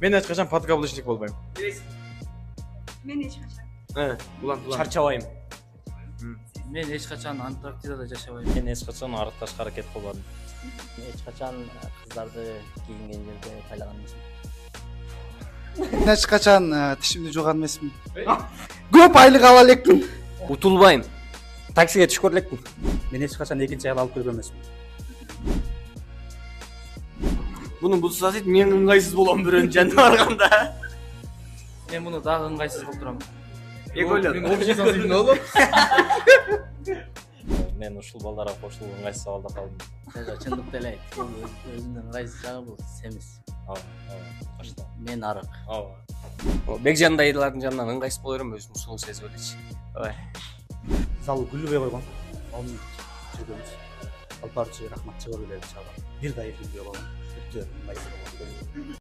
Мен эч качан подкаблучник болбойм. Мен эч качан. Улан. Чарчабайм. Мен эч качан Антарктидада жашабайм. Мен эч качан арык ташка аракет кылбадым. Эч качан кыздарды кийинген жерде пайлаган эмесмин. Мен эч качан тишимди жууган эмесмин. Көп айлык ала элекмин. Утулбайм. Таксиге түшүп элекмин. Мен эч качан экинчи аял алып көргөн эмесмин. Bunun bu sasit men ыңгайсыз болом бирөөнүн жанына барганда. Мен муну дагы ыңгайсыз кылып турам. Мен общий сансыздын болом. Мен ушул балдарга кошулуп ыңгайсыз абалда калдым. Чындыкты эле айт. Бул өзүнүн ыңгайсыз жагы бул семиз. Кошто. Мен арык. Бек жандайдылардын жанынан ыңгайсыз боло берем, өзүм суу сезип элечи. Зал гүлбөй койгон. Анын жүргөнбүз. Алпарчы рахматчы болуп эле чаба. Бир да эки гүлбөй койгон. Өтө ыңгайсыз болгон.